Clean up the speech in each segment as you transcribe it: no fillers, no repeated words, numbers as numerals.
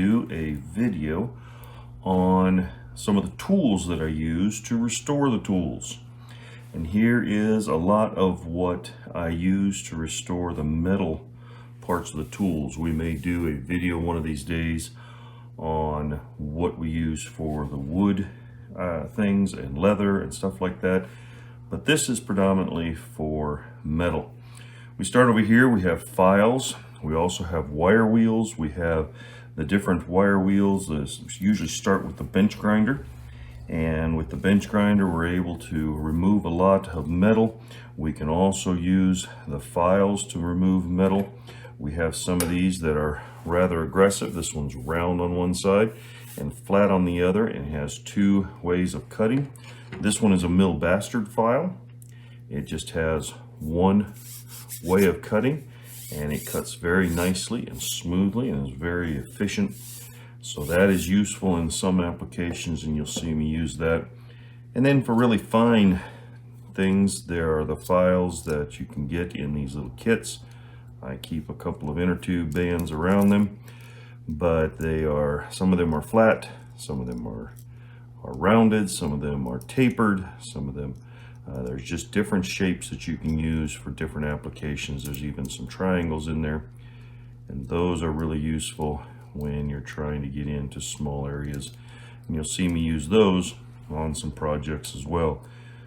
do a video on some of the tools that I use to restore the tools. And here is a lot of what I use to restore the metal parts of the tools. We may do a video one of these days on what we use for the wood things and leather and stuff like that, but this is predominantly for metal. We start over here, we have files, we also have wire wheels, we have the different wire wheels. This usually start with the bench grinder, and with the bench grinder we're able to remove a lot of metal. We can also use the files to remove metal. We have some of these that are rather aggressive. This one's round on one side and flat on the other, and has two ways of cutting. This one is a mill bastard file. It just has one way of cutting, and it cuts very nicely and smoothly and is very efficient. So that is useful in some applications, and you'll see me use that. And then for really fine things, there are the files that you can get in these little kits. I keep a couple of inner tube bands around them, but some of them are flat, some of them are rounded, some of them are tapered, some of them there's just different shapes that you can use for different applications. There's even some triangles in there, and those are really useful when you're trying to get into small areas, and you'll see me use those on some projects as well.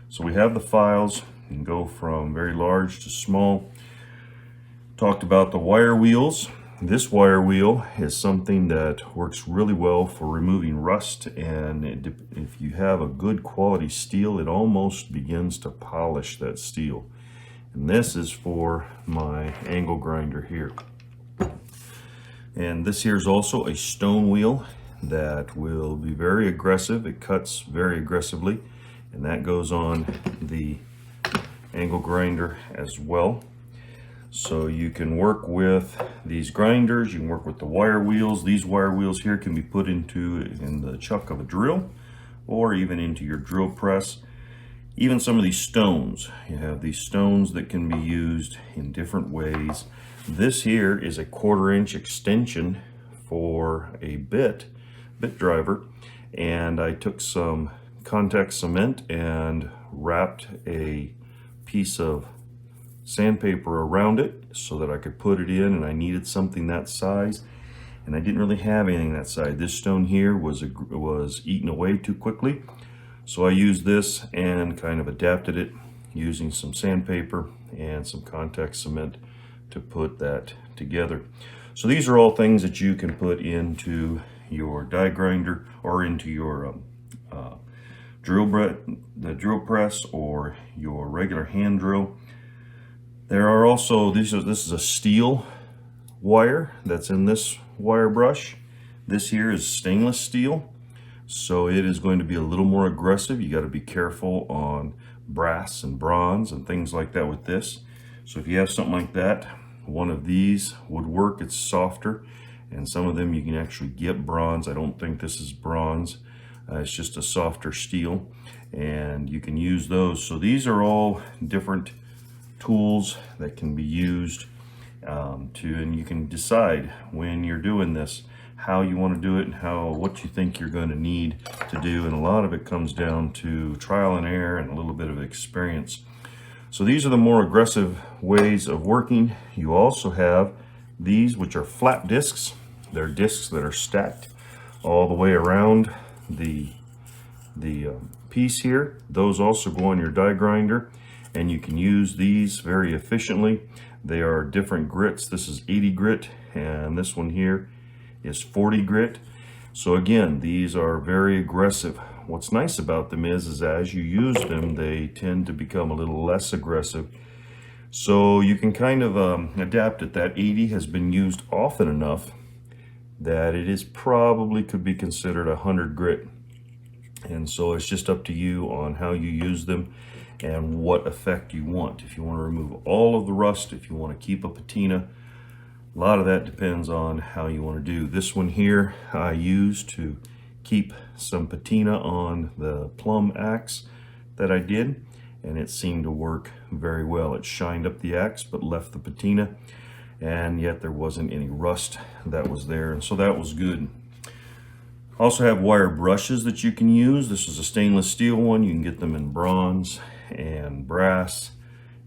So we have the files, you can go from very large to small. Talked about the wire wheels. This wire wheel is something that works really well for removing rust, and if you have a good quality steel, it almost begins to polish that steel. And this is for my angle grinder here. And this here is also a stone wheel that will be very aggressive. It cuts very aggressively, and that goes on the angle grinder as well. So you can work with these grinders, you can work with the wire wheels. These wire wheels here can be put in the chuck of a drill, or even into your drill press. Even some of these stones, you have these stones that can be used in different ways. This here is a 1/4 inch extension for a bit driver, and I took some contact cement and wrapped a piece of sandpaper around it so that I could put it in, and I needed something that size, and I didn't really have anything that size. This stone here was eaten away too quickly, so I used this and kind of adapted it using some sandpaper and some contact cement to put that together. So these are all things that you can put into your die grinder or into your drill press or your regular hand drill. There are also, this is a steel wire that's in this wire brush. This here is stainless steel, so it is going to be a little more aggressive. You got to be careful on brass and bronze and things like that with this. So if you have something like that, one of these would work. It's softer, and some of them you can actually get bronze. I don't think this is bronze. It's just a softer steel, and you can use those. So these are all different tools that can be used and you can decide when you're doing this how you want to do it and what you think you're going to need to do, and a lot of it comes down to trial and error and a little bit of experience. So these are the more aggressive ways of working. You also have these, which are flat discs. They're discs that are stacked all the way around the piece here. Those also go on your die grinder, and you can use these very efficiently. They are different grits. This is 80 grit, and this one here is 40 grit. So again, these are very aggressive. What's nice about them is as you use them, they tend to become a little less aggressive. So you can kind of adapt it. That 80 has been used often enough that it is probably could be considered 100 grit. And so it's just up to you on how you use them and what effect you want. If you want to remove all of the rust, if you want to keep a patina, a lot of that depends on how you want to do. This one here I use to keep some patina on the plumb axe that I did, and it seemed to work very well. It shined up the axe but left the patina, and yet there wasn't any rust that was there, and so that was good. Also have wire brushes that you can use. This is a stainless steel one. You can get them in bronze and brass,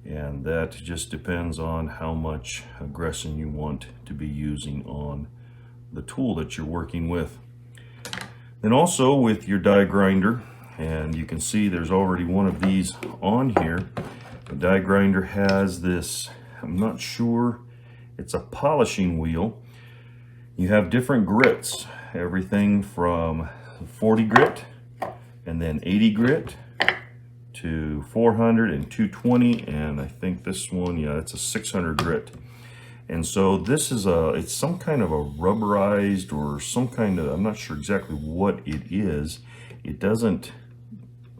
and that just depends on how much aggression you want to be using on the tool that you're working with. Then also with your die grinder, and you can see there's already one of these on here. The die grinder has this, I'm not sure, it's a polishing wheel. You have different grits, everything from 40 grit and then 80 grit to 400 and 220, and I think this one, yeah, it's a 600 grit. And so this is it's some kind of a rubberized or some kind of, I'm not sure exactly what it is. It doesn't,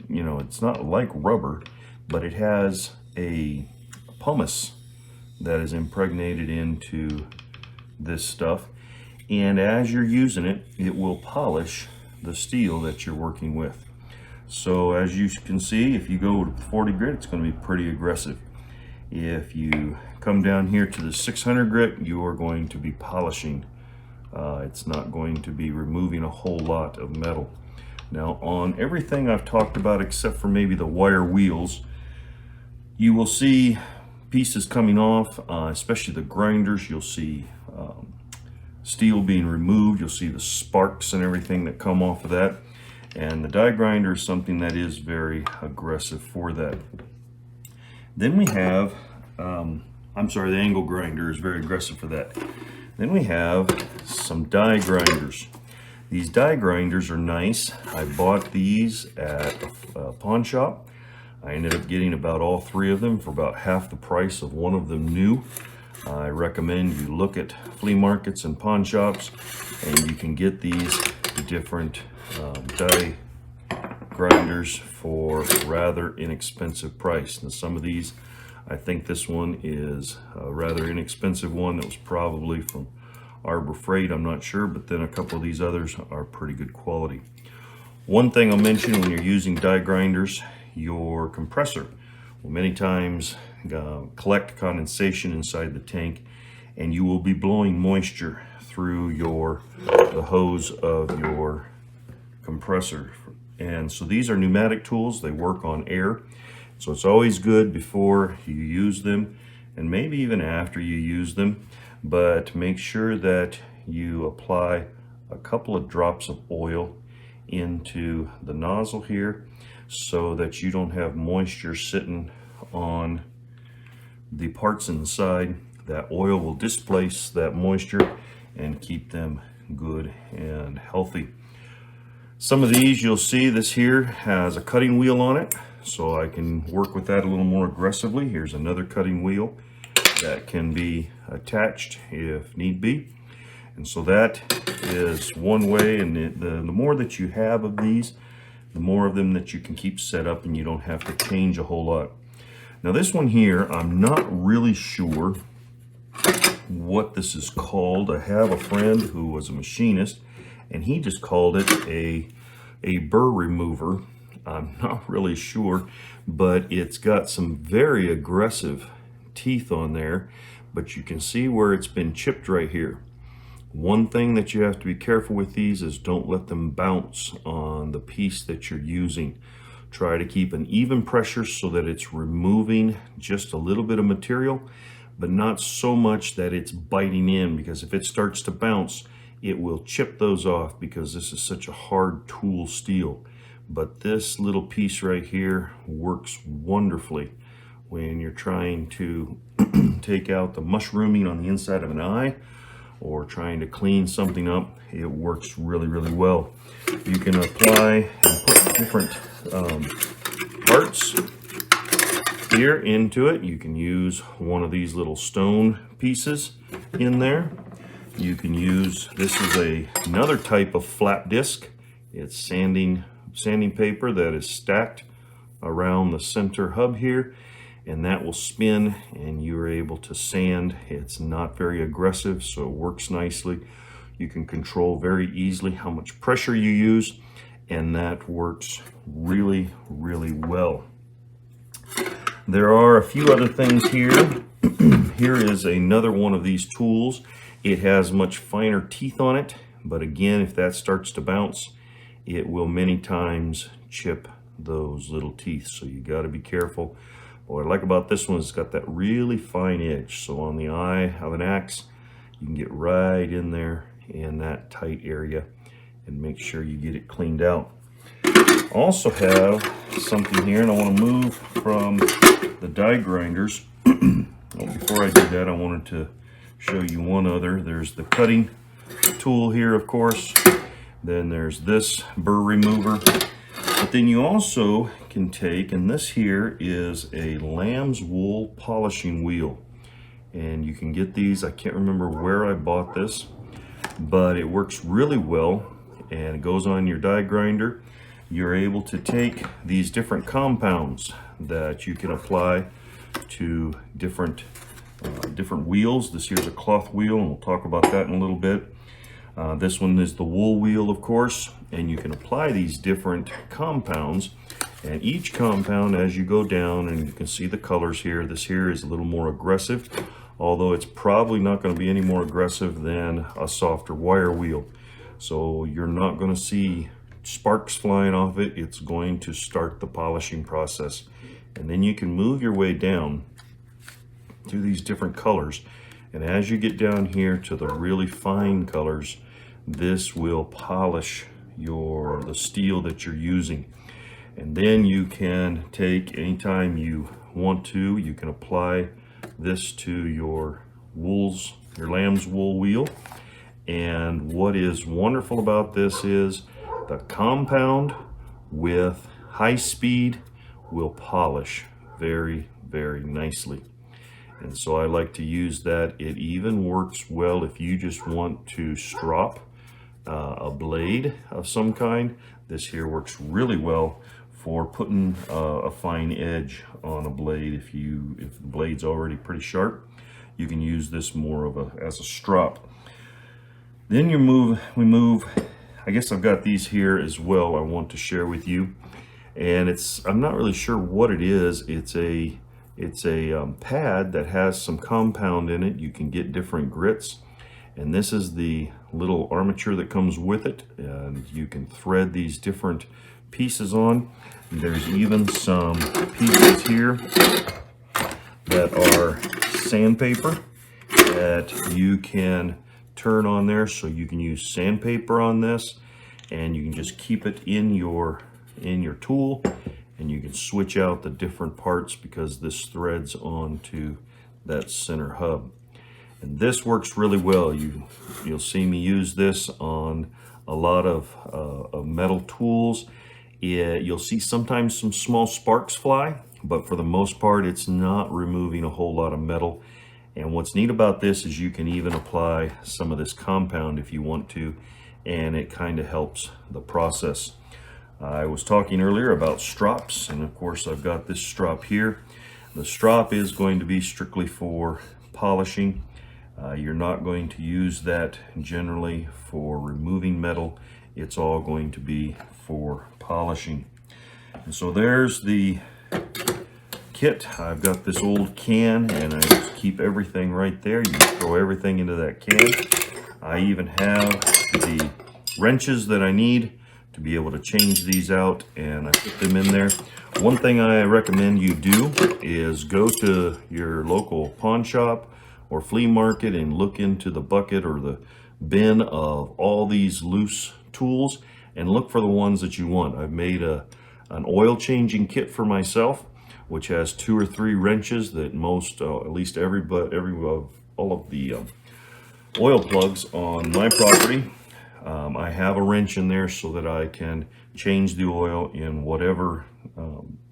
you know, it's not like rubber, but it has a pumice that is impregnated into this stuff. And as you're using it, it will polish the steel that you're working with. So as you can see, if you go to 40 grit, it's going to be pretty aggressive. If you come down here to the 600 grit, you are going to be polishing. It's not going to be removing a whole lot of metal. Now on everything I've talked about, except for maybe the wire wheels, you will see pieces coming off, especially the grinders. You'll see steel being removed. You'll see the sparks and everything that come off of that. And the die grinder is something that is very aggressive for that. Then we have, the angle grinder is very aggressive for that. Then we have some die grinders. These die grinders are nice. I bought these at a pawn shop. I ended up getting about all three of them for about half the price of one of them new. I recommend you look at flea markets and pawn shops, and you can get these different die grinders for rather inexpensive price. Now some of these, I think this one is a rather inexpensive one that was probably from Arbor Freight, I'm not sure, but then a couple of these others are pretty good quality. One thing I'll mention when you're using die grinders, your compressor will many times collect condensation inside the tank, and you will be blowing moisture through the hose of your compressor. And so these are pneumatic tools. They work on air, so it's always good before you use them and maybe even after you use them, but make sure that you apply a couple of drops of oil into the nozzle here so that you don't have moisture sitting on the parts inside. That oil will displace that moisture and keep them good and healthy. Some of these, you'll see this here has a cutting wheel on it, so I can work with that a little more aggressively. Here's another cutting wheel that can be attached if need be. And so that is one way, and the more that you have of these, the more of them that you can keep set up and you don't have to change a whole lot. Now this one here, I'm not really sure what this is called. I have a friend who was a machinist and he just called it a burr remover. I'm not really sure, but it's got some very aggressive teeth on there, but you can see where it's been chipped right here. One thing that you have to be careful with these is don't let them bounce on the piece that you're using. Try to keep an even pressure so that it's removing just a little bit of material, but not so much that it's biting in, because if it starts to bounce, it will chip those off because this is such a hard tool steel. But this little piece right here works wonderfully when you're trying to take out the mushrooming on the inside of an eye or trying to clean something up. It works really, really well. You can apply and put different parts here into it. You can use one of these little stone pieces in there. You can use, this is another type of flat disc. It's sanding paper that is stacked around the center hub here, and that will spin and you're able to sand. It's not very aggressive, so it works nicely. You can control very easily how much pressure you use, and that works really, really well. There are a few other things here. Here is another one of these tools. It has much finer teeth on it but again, if that starts to bounce, it will many times chip those little teeth, so you got to be careful. What I like about this one is it's got that really fine edge, so on the eye of an axe you can get right in there in that tight area and make sure you get it cleaned out. Also have something here, and I want to move from the die grinders. Before I do that, I wanted to show you one other. There's the cutting tool here, of course. Then there's this burr remover. But then you also can take, and this here is a lamb's wool polishing wheel. And you can get these, I can't remember where I bought this, but it works really well, and it goes on your die grinder. You're able to take these different compounds that you can apply to different wheels. This here's a cloth wheel, and we'll talk about that in a little bit. This one is the wool wheel, of course, and you can apply these different compounds, and each compound, as you go down, and you can see the colors here, this here is a little more aggressive, although it's probably not going to be any more aggressive than a softer wire wheel. So you're not going to see sparks flying off it. It's going to start the polishing process, and then you can move your way down to these different colors, and as you get down here to the really fine colors, this will polish the steel that you're using. And then you can take, anytime you want to, you can apply this to your lamb's wool wheel. And what is wonderful about this is the compound with high speed will polish very, very nicely. And so I like to use that. It even works well if you just want to strop a blade of some kind. This here works really well for putting a fine edge on a blade. If the blade's already pretty sharp, you can use this more as a strop. Then we move. I guess I've got these here as well I want to share with you, and I'm not really sure what it is. It's a pad that has some compound in it. You can get different grits, and this is the little armature that comes with it, and you can thread these different pieces on. There's even some pieces here that are sandpaper that you can turn on there, so you can use sandpaper on this, and you can just keep it in your tool, and you can switch out the different parts because this threads onto that center hub. And this works really well. You'll see me use this on a lot of metal tools. You'll see sometimes some small sparks fly, but for the most part it's not removing a whole lot of metal. And what's neat about this is you can even apply some of this compound if you want to, and it kind of helps the process. I was talking earlier about strops, and of course I've got this strop here. The strop is going to be strictly for polishing. You're not going to use that generally for removing metal. It's all going to be for polishing. And so there's the kit. I've got this old can, and I just keep everything right there. You can throw everything into that can. I even have the wrenches that I need to be able to change these out, and I put them in there. One thing I recommend you do is go to your local pawn shop or flea market and look into the bucket or the bin of all these loose tools and look for the ones that you want. I've made an oil changing kit for myself, which has 2 or 3 wrenches that at least all of the oil plugs on my property. I have a wrench in there so that I can change the oil in whatever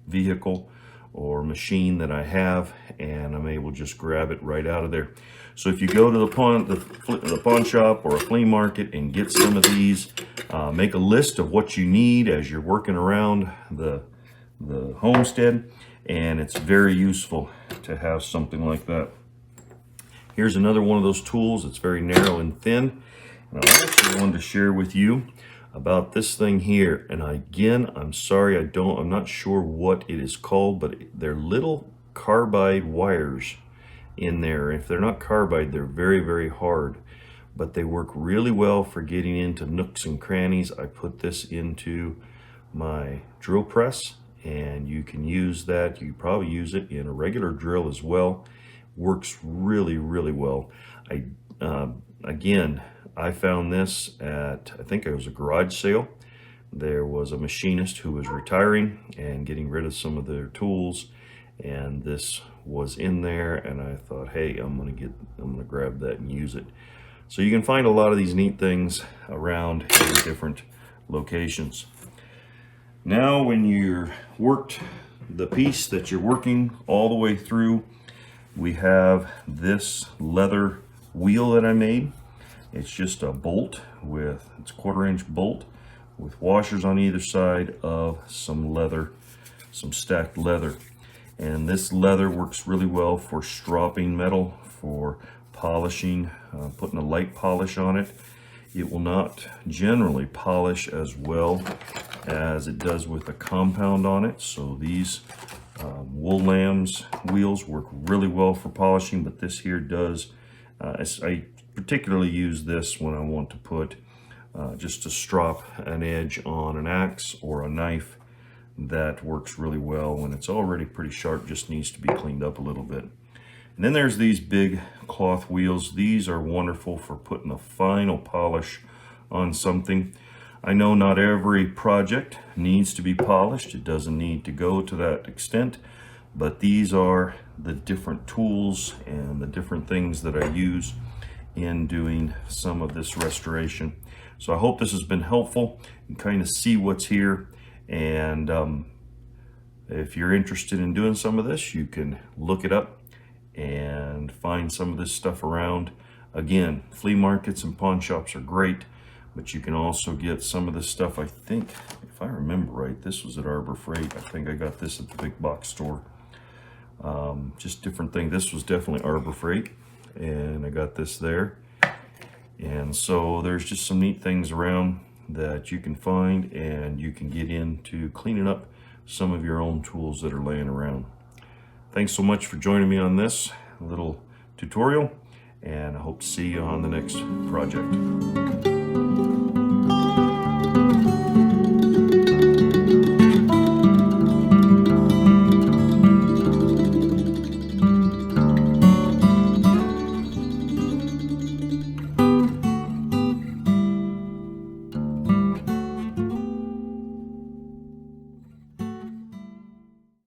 vehicle or machine that I have, and I'm able to just grab it right out of there. So if you go to the pawn shop or a flea market and get some of these, make a list of what you need as you're working around the homestead, and it's very useful to have something like that. Here's another one of those tools. It's very narrow and thin, and I also wanted to share with you about this thing here. And again, I'm sorry, I'm not sure what it is called, but they're little carbide wires in there. If they're not carbide, they're very, very hard. but they work really well for getting into nooks and crannies. I put this into my drill press, and you can use that. You can probably use it in a regular drill as well. Works really, really well. Again, I found this at, I think it was a garage sale. There was a machinist who was retiring and getting rid of some of their tools, and this was in there, and I thought, hey, I'm gonna grab that and use it. So you can find a lot of these neat things around in different locations. Now, when you've worked the piece that you're working all the way through, we have this leather wheel that I made. It's just a bolt with, it's a 1/4-inch bolt with washers on either side of some leather, some stacked leather. And this leather works really well for stropping metal, for polishing, putting a light polish on it. It will not generally polish as well as it does with a compound on it. So these Wool Lambs wheels work really well for polishing, but this here does. I particularly use this when I want to put just to strop an edge on an axe or a knife. That works really well when it's already pretty sharp, just needs to be cleaned up a little bit. And then there's these big cloth wheels. These are wonderful for putting a final polish on something. I know not every project needs to be polished. It doesn't need to go to that extent, but these are the different tools and the different things that I use in doing some of this restoration. So I hope this has been helpful and kind of see what's here. And if you're interested in doing some of this, you can look it up and find some of this stuff around. Again, flea markets and pawn shops are great, but you can also get some of this stuff. I think, if I remember right, this was at Arbor Freight. I think I got this at the big box store. Just different things. This was definitely Arbor Freight, and I got this there. And so there's just some neat things around that you can find, and you can get into cleaning up some of your own tools that are laying around. Thanks so much for joining me on this little tutorial, and I hope to see you on the next project.